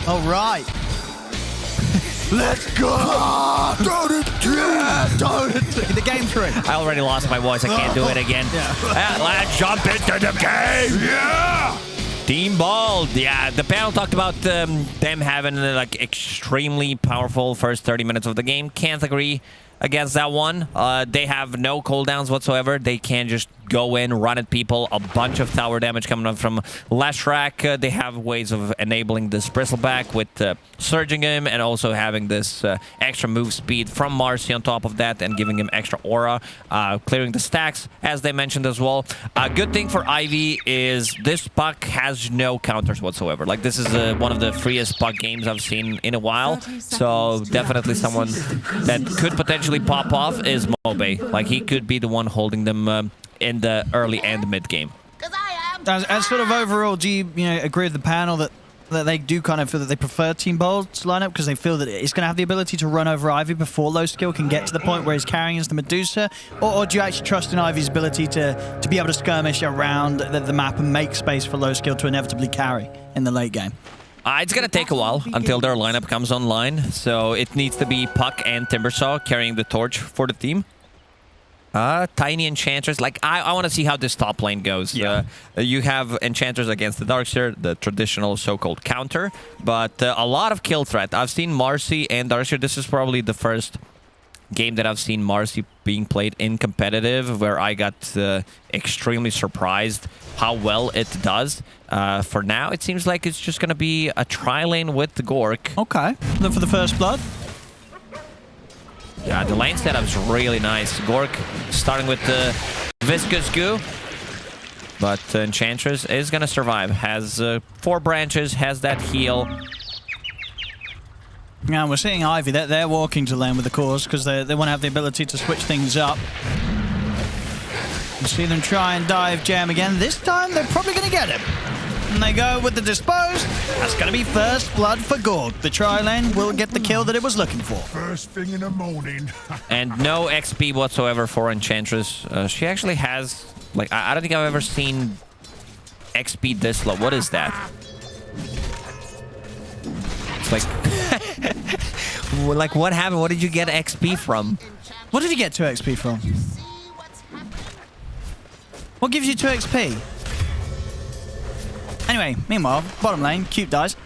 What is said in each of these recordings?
All right. Let's go! Dota2! The game tree. I already lost my voice. I can't do it again. Let's jump into the game! Yeah! Team Bold. Yeah, the panel talked about them having like extremely powerful first 30 minutes of the game. Can't agree against that one. They have no cooldowns whatsoever. They can just go in, run at people. A bunch of tower damage coming up from Lashrak. They have ways of enabling this Bristleback with surging him and also having this extra move speed from Marcy on top of that and giving him extra aura, clearing the stacks, as they mentioned as well. A good thing for Ivy is this puck has no counters whatsoever. Like, this is one of the freest puck games I've seen in a while. So definitely someone that could potentially pop off is Mobe. Like, he could be the one holding them in the early and mid game. As sort of overall, do you agree with the panel that they do kind of feel that they prefer Team Bold's lineup because they feel that it's going to have the ability to run over Ivy before low skill can get to the point where he's carrying as the Medusa, or do you actually trust in Ivy's ability to be able to skirmish around the map and make space for low skill to inevitably carry in the late game? It's going to take a while until their lineup comes online, so it needs to be Puck and Timbersaw carrying the torch for the team. Tiny Enchanters, like, I want to see how this top lane goes. Yeah. You have Enchanters against the Darkseer, the traditional so-called counter, but a lot of kill threat. I've seen Marcy and Darkseer. This is probably the first game that I've seen Marcy being played in competitive, where I got extremely surprised how well it does. For now, it seems like it's just going to be a tri-lane with the Gork. Okay, look for the first blood. Yeah, the lane setup's really nice. Gork starting with the Viscous Goo. But Enchantress is going to survive. Has 4 branches, has that heal. Yeah, we're seeing Ivy. They're walking to lane with the cores because they want to have the ability to switch things up. You see them try and dive jam again. This time, they're probably going to get him. And they go with the Dispose. That's going to be first blood for Gorg. The tri-lane will get the kill that it was looking for. First thing in the morning. And no XP whatsoever for Enchantress. She actually has, like, I don't think I've ever seen XP this low. What is that? It's like, like, what happened? What did you get XP from? What did you get 2 XP from? What gives you 2 XP? Anyway, meanwhile, bottom lane, Cube dies.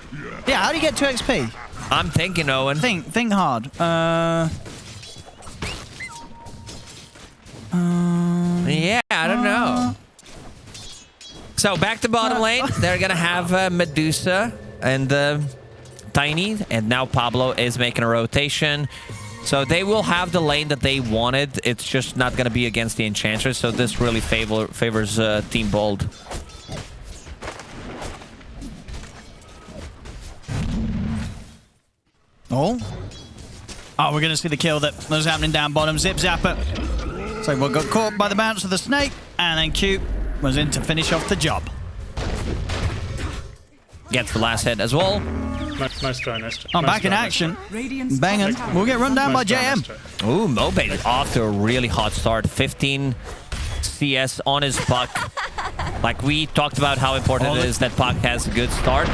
Yeah, how do you get 2 XP? I'm thinking, Owen. Think hard. Yeah, I don't know. So back to bottom lane. They're gonna have Medusa and Tiny, and now Pablo is making a rotation. So they will have the lane that they wanted. It's just not gonna be against the Enchantress. So this really favors Team Bold. Oh, we're going to see the kill that was happening down bottom. Zip Zapper. So we got caught by the bounce of the snake, and then Cube was in to finish off the job. Gets the last hit as well. Nice try. Oh, back in action. Banging. We'll get run down by JM. Ooh, Mobe off to a really hot start. 15 CS on his puck. Like, we talked about how important it is that puck has a good start.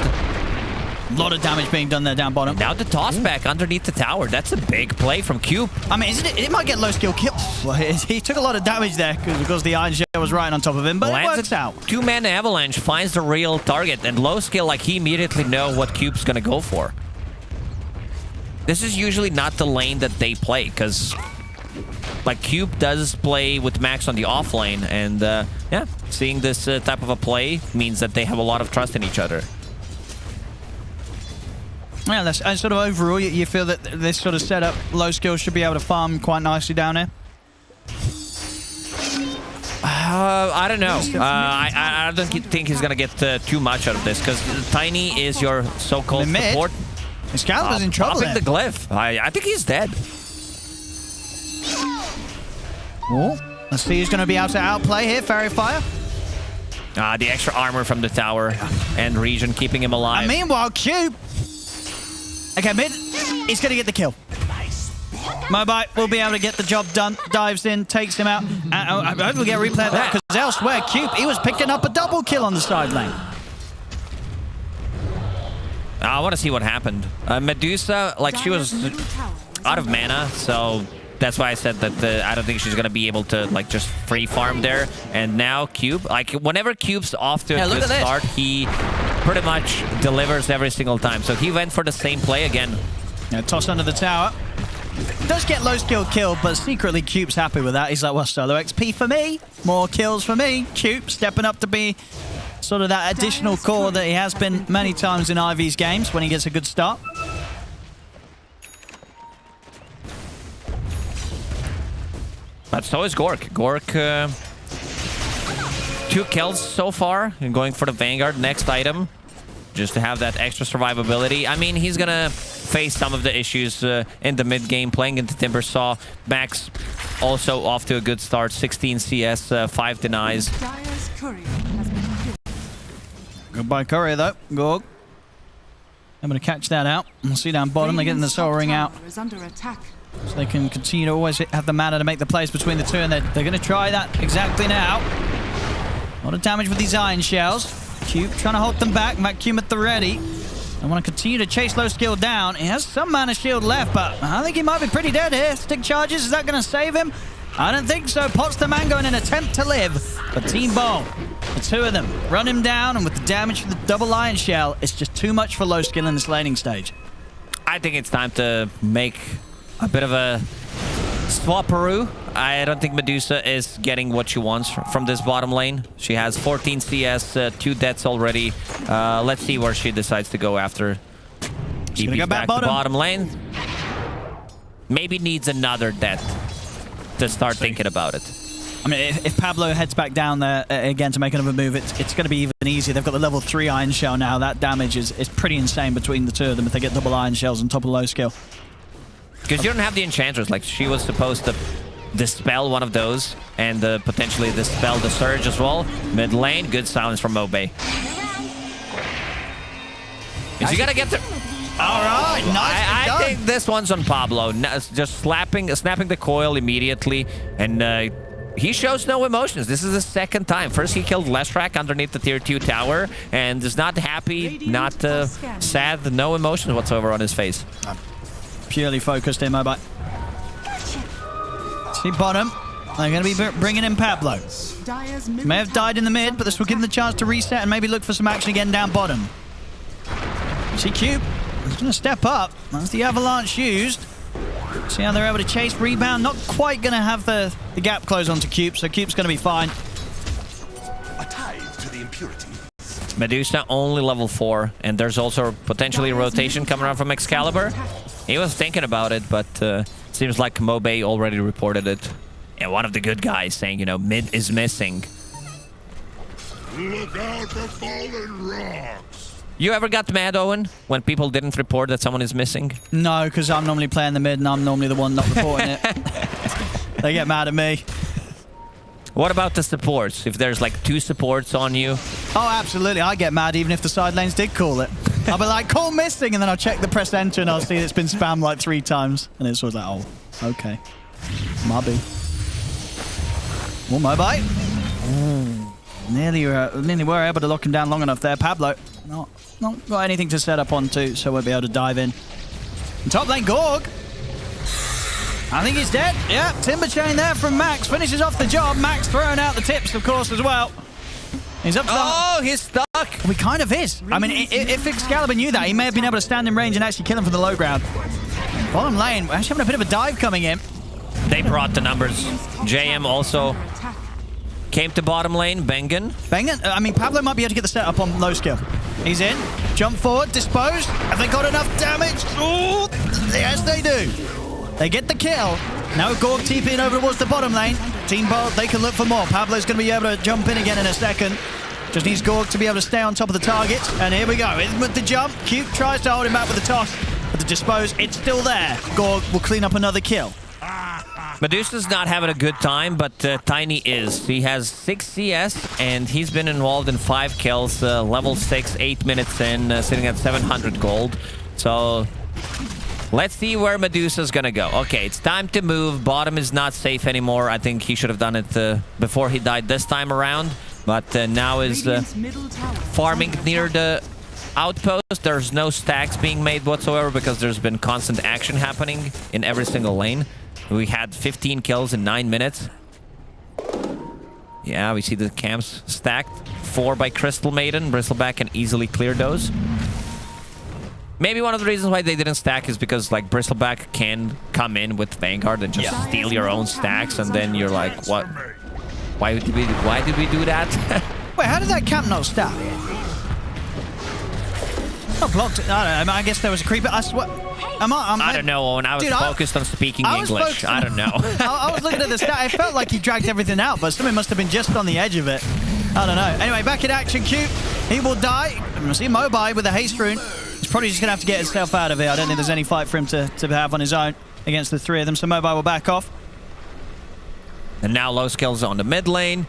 A lot of damage being done there down bottom. Now the toss back underneath the tower. That's a big play from Cube. I mean, it might get low skill kill. Well, he took a lot of damage there because the Iron Shell was right on top of him, but it works out. 2-man avalanche, finds the real target, and low skill, like, he immediately know what Cube's gonna go for. This is usually not the lane that they play, because, like, Cube does play with Max on the off lane, and yeah, seeing this type of a play means that they have a lot of trust in each other. Yeah, that's sort of overall, you feel that this sort of setup, low skill, should be able to farm quite nicely down here? I don't know. I don't think he's going to get too much out of this, because Tiny is your so-called support. Excalibur's in trouble there. The glyph. I think he's dead. Oh, let's see who's going to be able to outplay here. Fairy Fire. The extra armor from the tower and Region keeping him alive. And meanwhile, Cube. Okay, mid. He's going to get the kill. Mobite will be able to get the job done. Dives in, takes him out. I hope we'll get a replay of that, because elsewhere, Cube, he was picking up a double kill on the side lane. I want to see what happened. Medusa, like, she was out of mana, so that's why I said that I don't think she's going to be able to, like, just free farm there. And now Cube, like, whenever Cube's off to a good start, he pretty much delivers every single time. So he went for the same play again. Yeah, toss under the tower. Does get low skill kill, but secretly Cube's happy with that. He's like, well, solo XP for me, more kills for me. Cube stepping up to be sort of that additional core that he has been many times in Ivy's games when he gets a good start. But so is Gork. Gork, 2 kills so far, and going for the Vanguard next item, just to have that extra survivability. I mean, he's gonna face some of the issues in the mid game, playing into Timbersaw. Max also off to a good start, 16 CS, 5 denies. Goodbye Courier though, Gorg. I'm gonna catch that out. We'll see down bottom, they're getting the Soul Ring out. So they can continue to always have the mana to make the plays between the two, and they're going to try that exactly now. A lot of damage with these Iron Shells. Cube trying to hold them back. Vacuum at the ready. I want to continue to chase low skill down. He has some mana shield left, but I think he might be pretty dead here. Stick charges, is that going to save him? I don't think so. Pots the Mango in an attempt to live. But Team Ball, the two of them, run him down, and with the damage from the double Iron Shell, it's just too much for low skill in this laning stage. I think it's time to make a bit of a swapperoo. I don't think Medusa is getting what she wants from this bottom lane. She has 14 CS, 2 deaths already. Let's see where she decides to go after. DP's go back to bottom lane. Maybe needs another death to start thinking about it. I mean, if Pablo heads back down there again to make another move, it's going to be even easier. They've got the level 3 Iron Shell now. That damage is pretty insane between the two of them if they get double Iron Shells on top of low skill. Because you don't have the Enchantress. Like, she was supposed to dispel one of those and potentially dispel the Surge as well. Mid lane, good silence from Mobe. You gotta get the... All right, nice. I think this one's on Pablo. Just snapping the coil immediately, and he shows no emotions. This is the second time. First, he killed Leshrac underneath the tier 2 tower, and is not happy, not sad, no emotions whatsoever on his face. Purely focused in Mobile. See bottom. They're going to be bringing in Pablo. May have died in the mid, but this will give him the chance to reset and maybe look for some action again down bottom. See Cube. He's going to step up. That's the Avalanche used. See how they're able to chase, rebound. Not quite going to have the gap close onto Cube, so Cube's going to be fine. A tithe to the impurity. Medusa only level 4, and there's also potentially a rotation coming around from Excalibur. He was thinking about it, but seems like Mobe already reported it. And one of the good guys saying, you know, mid is missing. Look out for fallen rocks. You ever got mad, Owen, when people didn't report that someone is missing? No, because I'm normally playing the mid and I'm normally the one not reporting it. They get mad at me. What about the supports? If there's like 2 supports on you? Oh, absolutely. I get mad even if the side lanes did call it. I'll be like, call missing, and then I'll check the press enter and I'll see it's been spammed like 3 times. And it's always like, oh, okay. Maybe. More Mobile. Nearly were able to lock him down long enough there. Pablo, not got anything to set up onto, so won't be able to dive in. And top lane, Gorg. I think he's dead. Yeah, Timber Chain there from Max. Finishes off the job. Max throwing out the tips, of course, as well. He's up to Oh, he's stuck. He kind of is. I mean, if Excalibur knew that, he may have been able to stand in range and actually kill him from the low ground. Bottom lane, we're actually having a bit of a dive coming in. They brought the numbers. JM also came to bottom lane. Bengen. I mean, Pablo might be able to get the setup on low skill. He's in. Jump forward. Disposed. Have they got enough damage? Ooh, yes, they do. They get the kill. Now Gorg TPing over towards the bottom lane. Team Bolt, they can look for more. Pablo's going to be able to jump in again in a second. Just needs Gorg to be able to stay on top of the target. And here we go. In with the jump. Cube tries to hold him back with the toss. But the dispose, it's still there. Gorg will clean up another kill. Medusa's not having a good time, but Tiny is. He has 6 CS, and he's been involved in 5 kills. Level 6, 8 minutes in, sitting at 700 gold. So let's see where Medusa's gonna go. Okay, it's time to move. Bottom is not safe anymore. I think he should have done it before he died this time around. But now is farming near the outpost, there's no stacks being made whatsoever because there's been constant action happening in every single lane. We had 15 kills in 9 minutes. Yeah, we see the camps stacked. 4 by Crystal Maiden. Bristleback can easily clear those. Maybe one of the reasons why they didn't stack is because like Bristleback can come in with Vanguard and just steal your own stacks, and then you're like, what? Why did we do that? Wait, how did that camp not stack? Not blocked. I don't know. I guess there was a creeper. I swear. I don't know. When I was focused on speaking English, I don't know. I was looking at the stat. It felt like he dragged everything out, but something must have been just on the edge of it. I don't know. Anyway, back in action, Cute. He will die. I see Mobile with a haste rune. He's probably just going to have to get himself out of here. I don't think there's any fight for him to have on his own against the 3 of them, so Mobile will back off. And now low skills on the mid lane.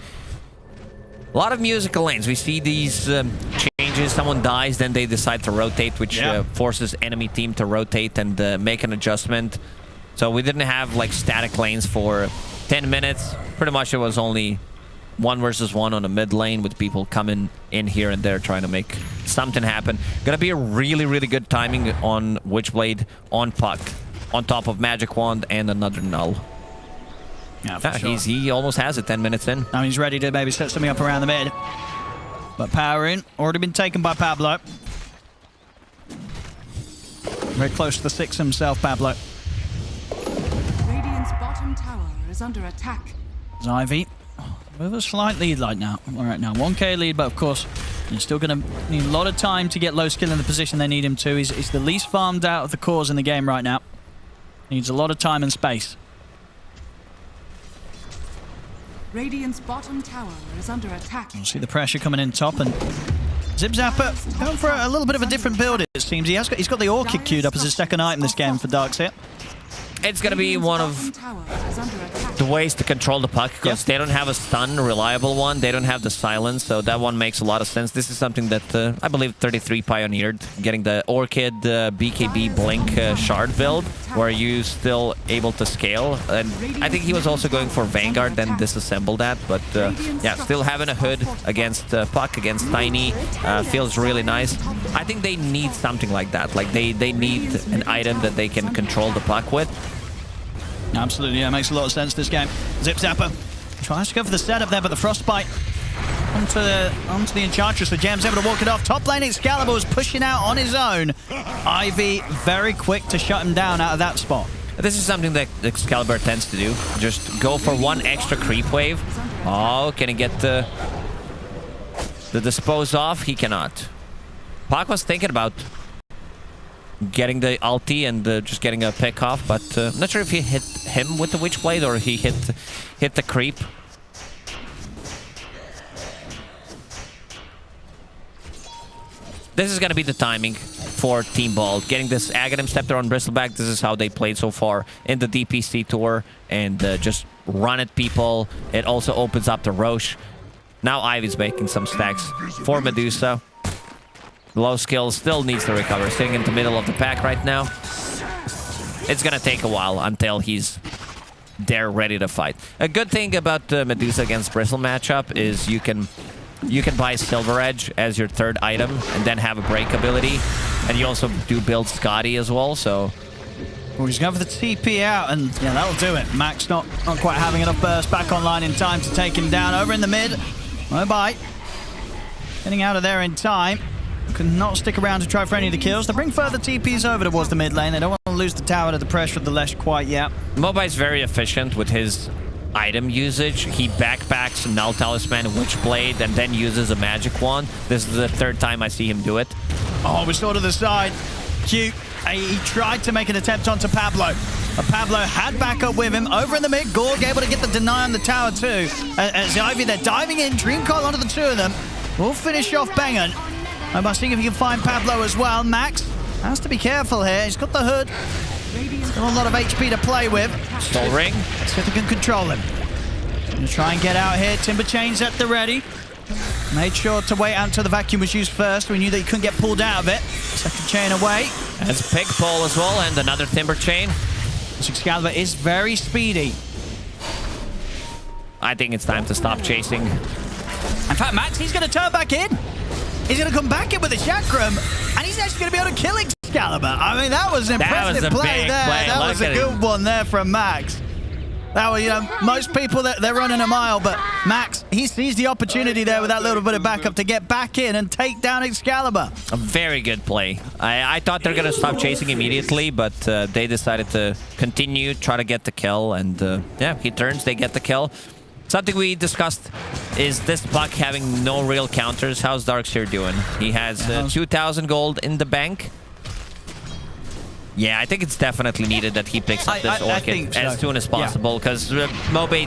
A lot of musical lanes. We see these changes. Someone dies, then they decide to rotate, which forces enemy team to rotate and make an adjustment. So we didn't have like static lanes for 10 minutes. Pretty much it was only 1 versus 1 on the mid lane with people coming in here and there trying to make something happen. Gonna be a really, really good timing on Witchblade, on Puck, on top of Magic Wand and another Null. Yeah, for sure. He almost has it 10 minutes in. Now he's ready to maybe set something up around the mid. But power in. Already been taken by Pablo. Very close to the 6 himself, Pablo. Radiant's bottom tower is under attack. There's Ivy. With a slight lead right now. 1k lead, but of course, he's still going to need a lot of time to get low skill in the position they need him to. He's the least farmed out of the cores in the game right now. Needs a lot of time and space. Radiant's bottom tower is under attack. You'll see the pressure coming in top, and Zip Zapper going for a little bit of a different build, it seems. He's got the Orchid queued up as his second item this game for Darkseer. It's going to be one of the ways to control the Puck, because they don't have a stun, reliable one. They don't have the silence, so that one makes a lot of sense. This is something that I believe 33 pioneered, getting the Orchid BKB Blink Shard build, where you still able to scale. And I think he was also going for Vanguard, then disassemble that. But yeah, still having a hood against Puck, against Tiny, feels really nice. I think they need something like that. Like they need an item that they can control the Puck with. Absolutely, yeah, makes a lot of sense this game. Zip Zapper tries to go for the setup there, but the Frostbite onto the Enchantress. The Gem's able to walk it off. Top lane Excalibur was pushing out on his own. Ivy very quick to shut him down out of that spot. This is something that Excalibur tends to do. Just go for 1 extra creep wave. Oh, can he get the dispose off? He cannot. Puck was thinking about getting the ulti and just getting a pick off, but I'm not sure if he hit him with the Witchblade or he hit the creep. This is going to be the timing for Team Bald. Getting this Aghanim Scepter on Bristleback, this is how they played so far in the DPC Tour, and just run at people. It also opens up the Roche. Now Ivy's making some stacks for Medusa. Low skill still needs to recover. Sitting in the middle of the pack right now. It's gonna take a while until he's there ready to fight. A good thing about the Medusa against Bristle matchup is you can buy Silver Edge as your 3rd item and then have a break ability. And you also do build Scotty as well, so... Well, he's going for the TP out, and yeah, that'll do it. Max not quite having enough burst back online in time to take him down. Over in the mid. Mobile. Getting out of there in time. Can not stick around to try for any of the kills. They bring further TPs over towards the mid lane. They don't want to lose the tower to the pressure of the Lesh quite yet. Mobile's very efficient with his item usage. He backpacks Null Talisman, Witchblade, and then uses a Magic Wand. This is the 3rd time I see him do it. Oh, we're still to the side. Cute. He tried to make an attempt onto Pablo. But Pablo had backup with him. Over in the mid, Gorg able to get the deny on the tower too. As Ivy, they're diving in. Dream Coil onto the 2 of them. We'll finish off Bengen. I must think if he can find Pablo as well. Max has to be careful here. He's got the hood. Still a lot of HP to play with. Soul Ring. Let's see if they can control him. Gonna try and get out here. Timber Chain's at the ready. Made sure to wait until the vacuum was used first. We knew that he couldn't get pulled out of it. 2nd chain away. There's a Pig Pole as well, and another Timber Chain. This Excalibur is very speedy. I think it's time to stop chasing. In fact, Max, he's going to turn back in. He's going to come back in with the chakram, and he's actually going to be able to kill Excalibur. I mean, that was an impressive play there. That was a good one there from Max. That was, you know, most people, they're running a mile, but Max, he sees the opportunity there with that little bit of backup to get back in and take down Excalibur. A very good play. I thought they're going to stop chasing immediately, but they decided to continue, try to get the kill, and yeah, he turns, they get the kill. Something we discussed is this Puck having no real counters. How's Darkseer doing? He has 2,000 gold in the bank. Yeah, I think it's definitely needed that he picks up this Orchid as soon as possible, because Mobe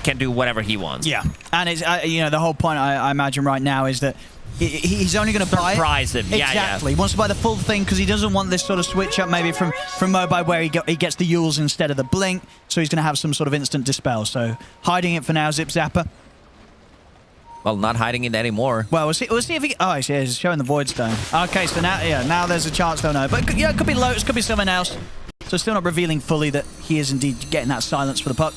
can do whatever he wants. Yeah, and it's you know, the whole point I imagine right now is that he's only going to buy it. Surprise him. Exactly. He wants to buy the full thing because he doesn't want this sort of switch up maybe from Mobi where he gets the Yules instead of the Blink, so he's going to have some sort of instant dispel. So hiding it for now, Zip Zapper. Well, not hiding it anymore. Well, we'll see if he... Oh, he's showing the Void Stone. Okay, so now there's a chance they'll know. But yeah, it could be Lotus, could be someone else. So still not revealing fully that he is indeed getting that silence for the Puck.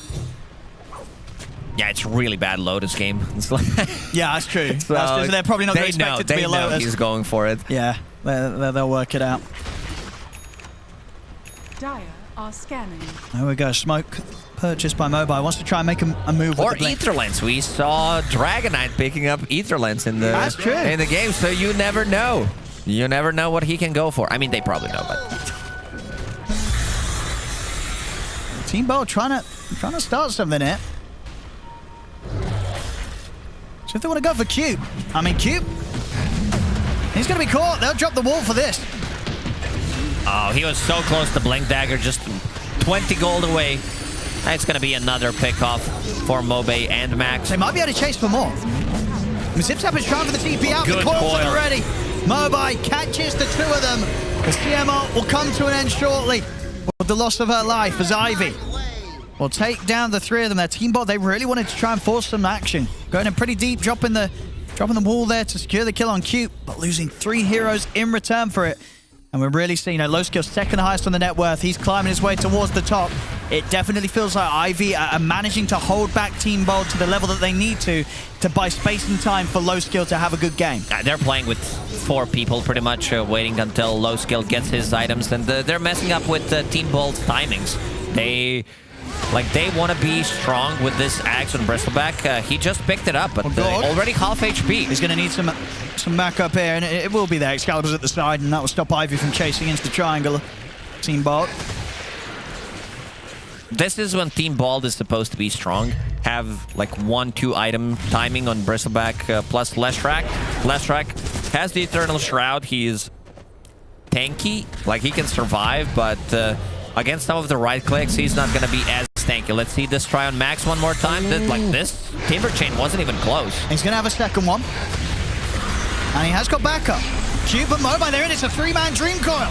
Yeah, it's really bad Lotus game. It's like yeah, that's true. So that's true. They're probably not going to expect it to be a Lotus. He's going for it. Yeah, they'll work it out. Dire are scanning. There we go. Smoke purchased by Mobi. Wants to try and make a move or with the Blink. Aetherlens. We saw Dragonite picking up Aetherlens in the game, so you never know. You never know what he can go for. I mean, they probably know, but Team Bolt trying to start something here. So if they want to go for Cube, I mean Cube, he's going to be caught. They'll drop the wall for this. Oh, he was so close to Blink Dagger, just 20 gold away. That's going to be another pick-off for Mobe and Max. They might be able to chase for more. Zipzap is trying for the TP out. Good the coils coil. are ready. Mobi catches the two of them. The CMO will come to an end shortly with the loss of her life as Ivy will take down the three of them. Their team bot, they really wanted to try and force some action. Going in pretty deep, dropping the wall there to secure the kill on Cute, but losing 3 heroes in return for it. And we're really seeing, low skill, second highest on the net worth. He's climbing his way towards the top. It definitely feels like Ivy are managing to hold back Team Bold to the level that they need to buy space and time for low skill to have a good game. They're playing with 4 people pretty much, waiting until low skill gets his items, and they're messing up with Team Bold's timings. They want to be strong with this axe on Bristleback. He just picked it up, but already half HP. He's going to need some backup here, and it will be there. Excalibur's at the side, and that will stop Ivy from chasing into the triangle. Team Bold. This is when Team Bald is supposed to be strong. Have like 1-2 item timing on Bristleback plus Leshrac. Leshrac has the Eternal Shroud. He is tanky, like he can survive, but against some of the right clicks, he's not going to be as tanky. Let's see this try on Max one more time. Like this, Timber Chain wasn't even close. He's going to have a second one. And he has got backup. Cube and Mobi, they're in. It's a 3-man Dream Coil.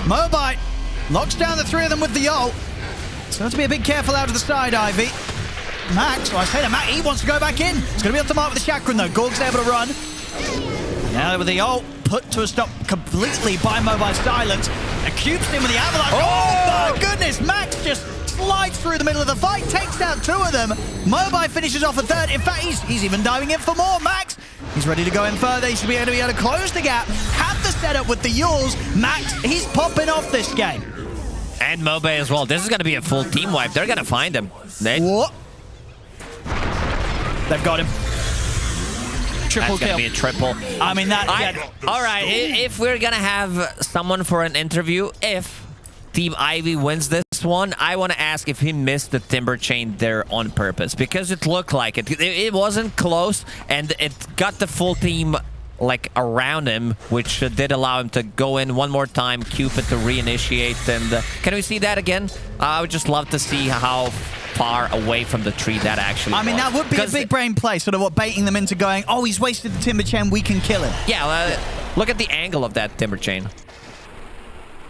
Mobi locks down the 3 of them with the ult. So have to be a bit careful out of the side, Ivy. Max, well, I say that Max, he wants to go back in. He's going to be off the mark with the Chakram, though. Gorg's able to run. Now with the ult put to a stop completely by Mobi's silence. Cube's in with the avalanche. Oh, my goodness. Max just slides through the middle of the fight, takes out 2 of them. Mobi finishes off a 3rd. In fact, he's even diving in for more. Max, he's ready to go in further. He should be able to close the gap. Have the setup with the Yules. Max, he's popping off this game. And Mobe as well. This is going to be a full team wipe. They're going to find him. What? They've got him. Triple kill. That's going to be a triple. I mean, that... All right, if we're going to have someone for an interview, if Team Ivy wins this one, I want to ask if he missed the Timber Chain there on purpose, because it looked like it. It wasn't close, and it got the full team like around him, which did allow him to go in one more time, Cupid to reinitiate. And can we see that again? I would just love to see how far away from the tree that actually was. I mean, that would be a big brain play, sort of what baiting them into going, oh, he's wasted the Timber Chain, we can kill him. Yeah, look at the angle of that Timber Chain.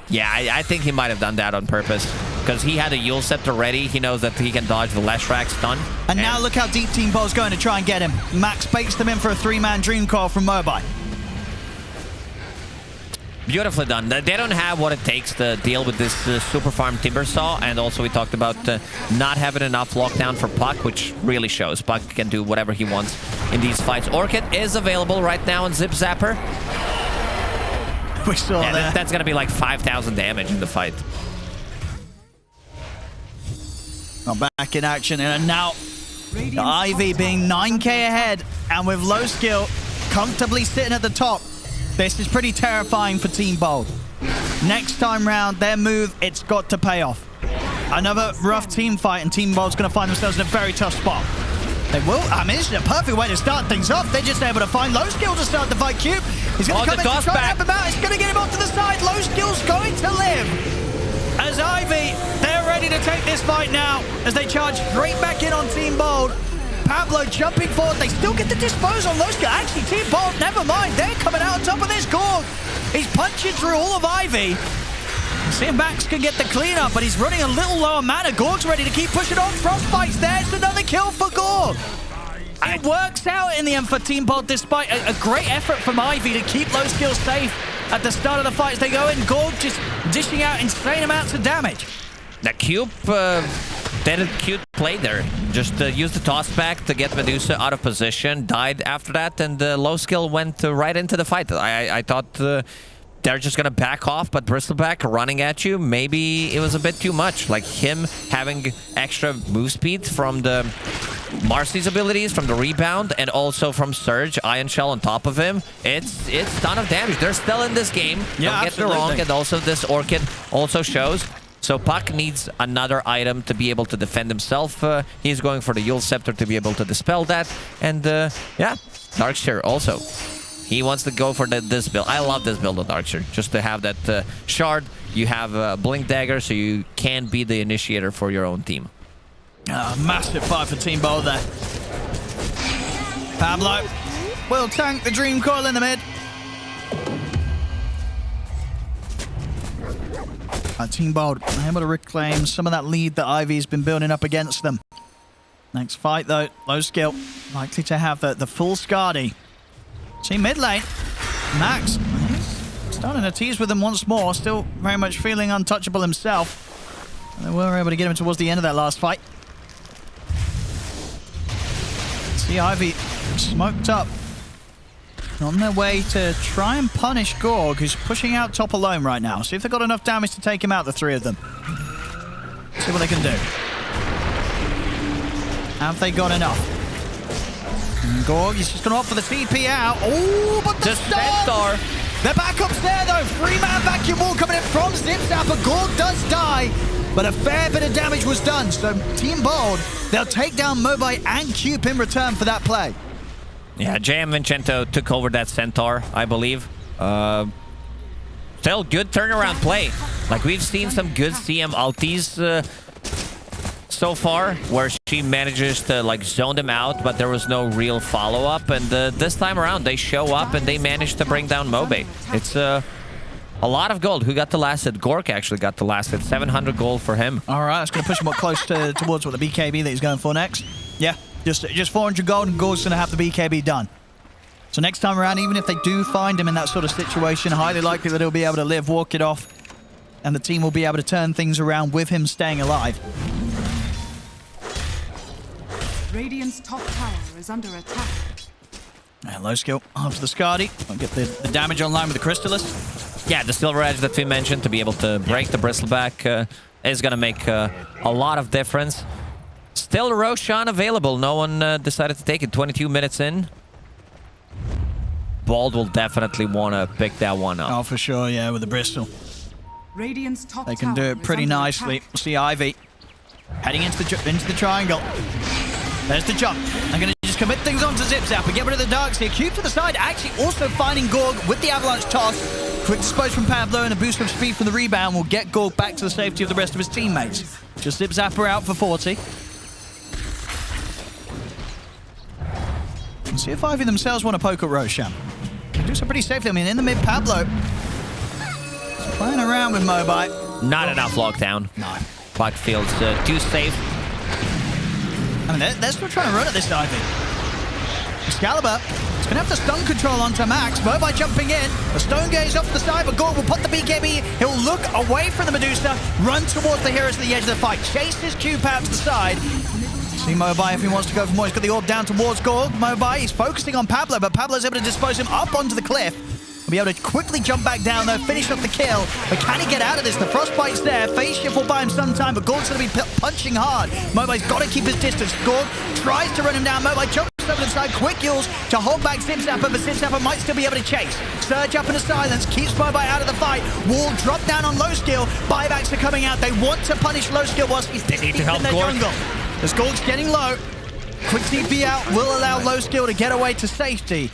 Yeah, I think he might have done that on purpose, because he had a Yule Scepter ready. He knows that he can dodge the Leshrac stun. And now look how deep Team Bold's going to try and get him. Max baits them in for a 3-man Dream Coil from Mobi. Beautifully done. They don't have what it takes to deal with this super farm Timber Saw, and also we talked about not having enough lockdown for Puck, which really shows. Puck can do whatever he wants. in these fights. Orchid is available right now on Zip Zapper. We saw that. That's going to be like 5,000 damage in the fight. Not back in action, and now the Ivy being 9k ahead, and with low skill, comfortably sitting at the top. This is pretty terrifying for Team Bold. Next time round, their move, it's got to pay off. Another rough team fight, and Team Bold's going to find themselves in a very tough spot. They will. I mean, this is a perfect way to start things off. They're just able to find low skill to start the fight. Cube, he's going to come in to try and help him out. He's going to get him off to the side. Low skill's going to live. As Ivy, they're ready to take this fight now as they charge straight back in on Team Bold. Pablo jumping forward. They still get the dispose on low skill. Actually, Team Bold, never mind. They're coming out on top of this. Gorg, he's punching through all of Ivy. See if Max can get the cleanup, but he's running a little low on mana. Gorg's ready to keep pushing on. Frostbite's there. It's another kill for Gorg. It works out in the end for Team Bold, despite a great effort from Ivy to keep low skill safe at the start of the fight as they go in. Gorg just dishing out insane amounts of damage. That Cube, did a cute play there. Just used the toss back to get Medusa out of position, died after that, and low skill went right into the fight. I thought they're just going to back off, but Bristleback running at you, maybe it was a bit too much. Like him having extra move speed from the Marcy's abilities, from the rebound, and also from Surge, Ion Shell on top of him. It's a ton of damage. They're still in this game. Yeah, don't get me wrong. And also this Orchid also shows. So Puck needs another item to be able to defend himself. He's going for the Yule Scepter to be able to dispel that. And yeah, Darkseer also. He wants to go for this build. I love this build of Darkseer. Just to have that shard. You have Blink Dagger, so you can be the initiator for your own team. Massive fight for Team Bold there. Pablo will tank the Dream Coil in the mid. Team Bold able to reclaim some of that lead that Ivy's been building up against them. Next fight, though, low skill. Likely to have the full Scardy. Team mid lane. Max, he's starting to tease with them once more. Still very much feeling untouchable himself. They were able to get him towards the end of that last fight. See Ivy smoked up. On their way to try and punish Gorg, who's pushing out top alone right now. See if they've got enough damage to take him out, the three of them. See what they can do. Have they got enough? And Gorg, he's just going to opt for the TP out. Oh, but the Centaur! Their backup's there, though. Three-man vacuum wall coming in from Zip Zapper. Gorg does die, but a fair bit of damage was done. So Team Bold, they'll take down Mobite and Cube in return for that play. Yeah, JM Vincento took over that Centaur, I believe. Still good turnaround play. Like, we've seen some good CM ultis so far, where she manages to, like, zone them out, but there was no real follow-up. And this time around, they show up and they manage to bring down Mobe. It's a lot of gold. Who got the last hit? Gork actually got the last hit. 700 gold for him. All right, that's going to push him up close towards what the BKB that he's going for next. Yeah. Just 400 gold, and Gorg's going to have the BKB done. So next time around, even if they do find him in that sort of situation, highly likely that he'll be able to live, walk it off, and the team will be able to turn things around with him staying alive. Radiant's top tower is under attack. And low skill after the Scardy. I'll get the damage online with the Crystallis. Yeah, the Silver Edge that we mentioned to be able to break the Bristleback is going to make a lot of difference. Still Roshan available. No one decided to take it. 22 minutes in. Bald will definitely want to pick that one up. Oh, for sure, yeah, with the Bristol. Radiant's top they can do it pretty nicely. We'll see Ivy heading into the triangle. There's the jump. They're going to just commit things onto Zip Zap and get rid of the Darkseer. Cube to the side, actually also finding Gorg with the Avalanche toss. Quick dispose from Pablo and a boost of speed from the rebound will get Gorg back to the safety of the rest of his teammates. Just Zip Zapper out for 40. And see if Ivy themselves want to poke at Roshan. They do so pretty safely. I mean, in the mid, Pablo is playing around with Mobite. Not enough lockdown. No. Puck feels too safe. I mean, they're still trying to run at this Ivy. Excalibur is going to have the stun control onto Max. Mobite jumping in. The stone gaze off to the side, but Gorg will put the BKB. He'll look away from the Medusa, run towards the heroes at the edge of the fight. Chases Cube out to the side. See Mobai if he wants to go for more. He's got the orb down towards Gorg. Mobai, he's focusing on Pablo, but Pablo's able to dispose him up onto the cliff. He'll be able to quickly jump back down, though, finish up the kill. But can he get out of this? The Frostbite's there. Phase shift will buy him some time, but Gorg's going to be punching hard. Mobai's got to keep his distance. Gorg tries to run him down. Mobai jumps over the side. Quick Yules to hold back Zipzapper, but Zipzapper might still be able to chase. Surge up into silence. Keeps Mobai out of the fight. Wall drop down on low skill. Buybacks are coming out. They want to punish low skill whilst he's They need to help in their Gorg. jungle. As Gorg's getting low. Quick TP out will allow low skill to get away to safety.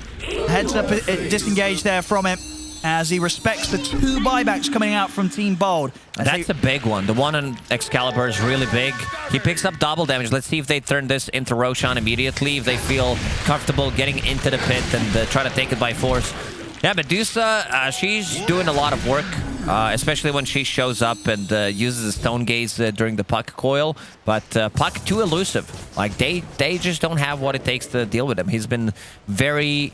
Heads up, disengaged there from him as he respects the 2 buybacks coming out from Team Bold. That's a big one. The one on Excalibur is really big. He picks up double damage. Let's see if they turn this into Roshan immediately, if they feel comfortable getting into the pit and try to take it by force. Yeah, Medusa, she's doing a lot of work, especially when she shows up and uses the Stone Gaze during the Puck coil. But Puck too elusive. Like, they just don't have what it takes to deal with him. He's been very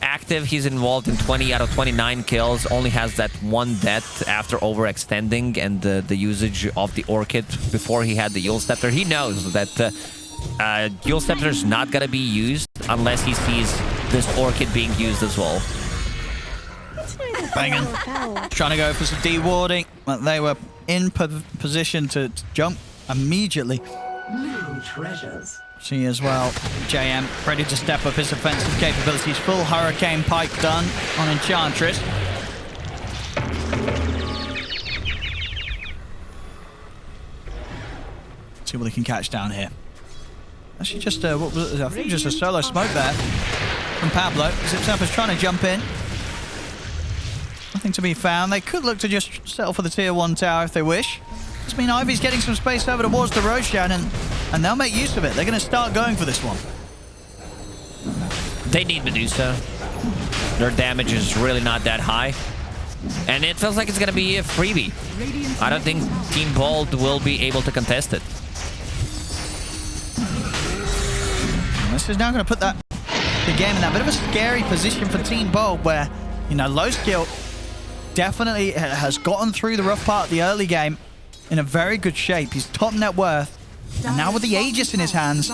active. He's involved in 20 out of 29 kills. Only has that 1 death after overextending and the usage of the Orchid before he had the Yule Scepter. He knows that Yule Scepter is not going to be used unless he sees this Orchid being used as well. Banging. Trying to go for some dewarding, but they were in position to jump immediately. New treasures. See as well, JM ready to step up his offensive capabilities. Full Hurricane Pike done on Enchantress. See what they can catch down here. Actually, just what was it? I think just a solo smoke there from Pablo. Zipzapper's trying to jump in. Nothing to be found. They could look to just settle for the tier 1 tower if they wish. I mean, Ivy's getting some space over towards the Roshan, and they'll make use of it. They're going to start going for this one. They need Medusa. Their damage is really not that high. And it feels like it's going to be a freebie. I don't think Team Bold will be able to contest it. And this is now going to put the game in that bit of a scary position for Team Bold, where, you know, low skill definitely has gotten through the rough part of the early game in a very good shape. He's top net worth. And now with the Aegis in his hands,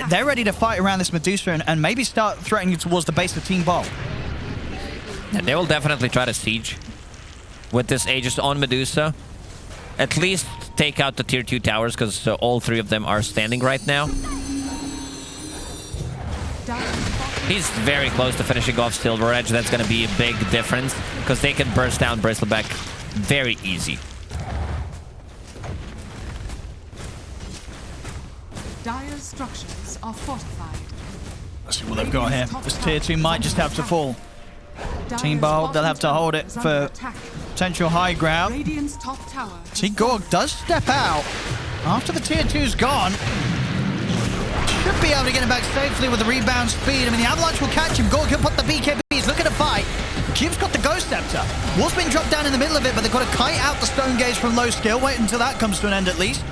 they're ready to fight around this Medusa and maybe start threatening towards the base of Team Bold. And they will definitely try to siege with this Aegis on Medusa. At least take out the tier 2 towers, because all 3 of them are standing right now. He's very close to finishing off Silver Edge. That's going to be a big difference, because they can burst down Bristleback very easy. Dire's structures are fortified. Let's see what they've got here. This tier 2 might just have to fall. Team Bold, they'll have to hold it for potential high ground. Radiant's top tower. See, Gorg does step out after the tier 2's gone. Should be able to get him back safely with the rebound speed. I mean, the Avalanche will catch him. Gorg can put the BKBs. Look at the fight. Cube's got the Ghost Scepter. Wall's been dropped down in the middle of it, but they've got to kite out the Stone Gaze from low skill. Wait until that comes to an end at least,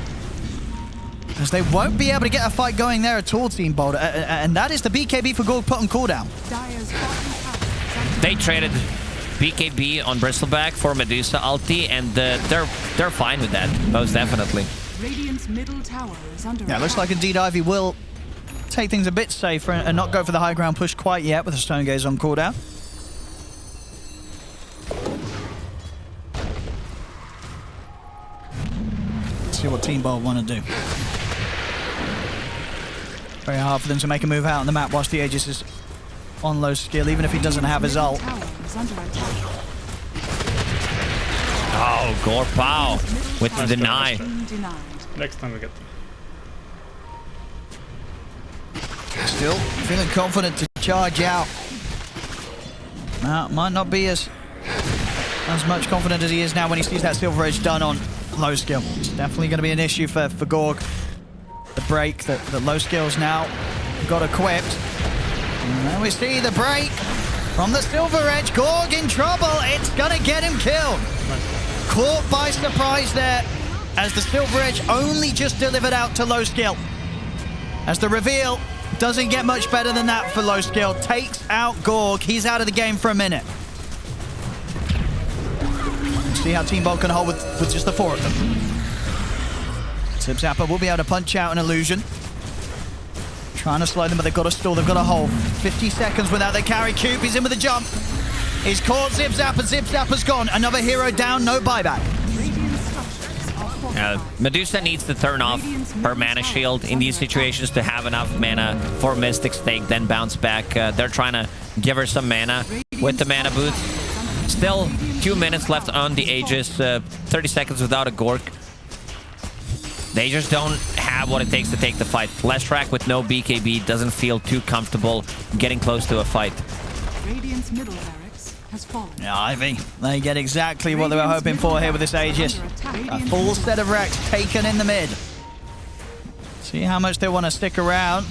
as they won't be able to get a fight going there at all, Team Bold. And that is the BKB for Gorg put on cooldown. They traded BKB on Bristleback for Medusa ulti, and they're fine with that, most definitely. Radiant's middle tower is under Yeah, looks like indeed Ivy will take things a bit safer and not go for the high ground push quite yet with the Stone Gaze on cooldown. Let's see what Team Bold want to do. Very hard for them to make a move out on the map whilst the Aegis is on low skill, even if he doesn't have his ult. Oh, Gorpow with the deny. Next time we get them. Still feeling confident to charge out. Now, might not be as much confident as he is now when he sees that Silver Edge done on low skill. It's definitely going to be an issue for Gorg. The break that low skill's now got equipped. And then we see the break from the Silver Edge. Gorg in trouble. It's going to get him killed. Caught by surprise there, as the Silver Edge only just delivered out to low skill. As the reveal doesn't get much better than that for low skill. Takes out Gorg. He's out of the game for a minute. See how Team Bold can hold with just the 4 of them. Zipzapper will be able to punch out an illusion. Trying to slow them, but they've got to stall. They've got to hold. 50 seconds without their carry. Cube, he's in with a jump. He's caught Zip Zapper. Zip Zapper's gone. Another hero down, no buyback. Medusa needs to turn off her mana shield in these situations to have enough mana for Mystic Stake, then bounce back. They're trying to give her some mana with the mana boots. Still 2 minutes left on the Aegis, 30 seconds without a Gork. They just don't have what it takes to take the fight. Leshrac with no BKB doesn't feel too comfortable getting close to a fight. Radiant's middle barracks has fallen. Yeah, Ivy. They get exactly what they were hoping for here with this Aegis. A full set of racks taken in the mid. See how much they want to stick around.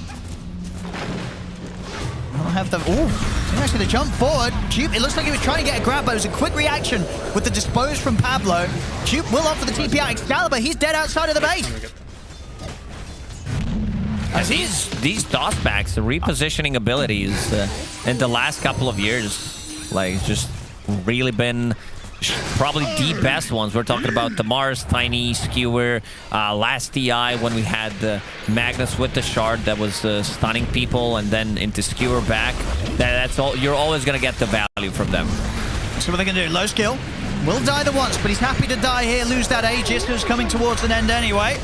I'll have the... Ooh, actually to jump forward. Jupe, it looks like he was trying to get a grab, but it was a quick reaction with the dispose from Pablo. Jupe will opt for the TP out. Excalibur, he's dead outside of the base. As these tossbacks, the repositioning abilities in the last couple of years, like, just really been probably the best ones. We're talking about the Mars, Tiny, Skewer, last TI when we had Magnus with the shard that was stunning people, and then into Skewer back. That's all. You're always going to get the value from them. So what they can do, low skill. Will die the once, but he's happy to die here, lose that Aegis, who's coming towards an end anyway.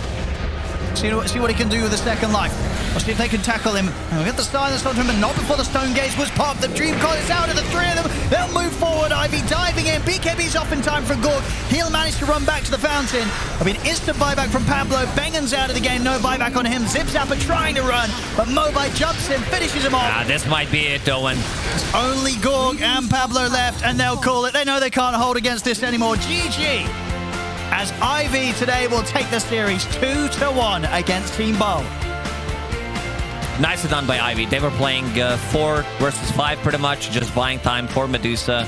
See what he can do with the second life. We'll see if they can tackle him. And we'll get the silence onto him, but not before the Stone Gaze was popped. The Dream Coil is out of the three of them. They'll move forward. Ivy diving in. BKB's off in time for Gorg. He'll manage to run back to the fountain. I mean, instant buyback from Pablo. Bengen's out of the game. No buyback on him. Zip Zapper trying to run, but Mobai jumps in, finishes him off. This might be it, Owen. It's only Gorg and Pablo left, and they'll call it. They know they can't hold against this anymore. GG. As Ivy today will take the series 2-1 against Team Bold. Nicely done by Ivy. They were playing 4 versus 5 pretty much, just buying time for Medusa.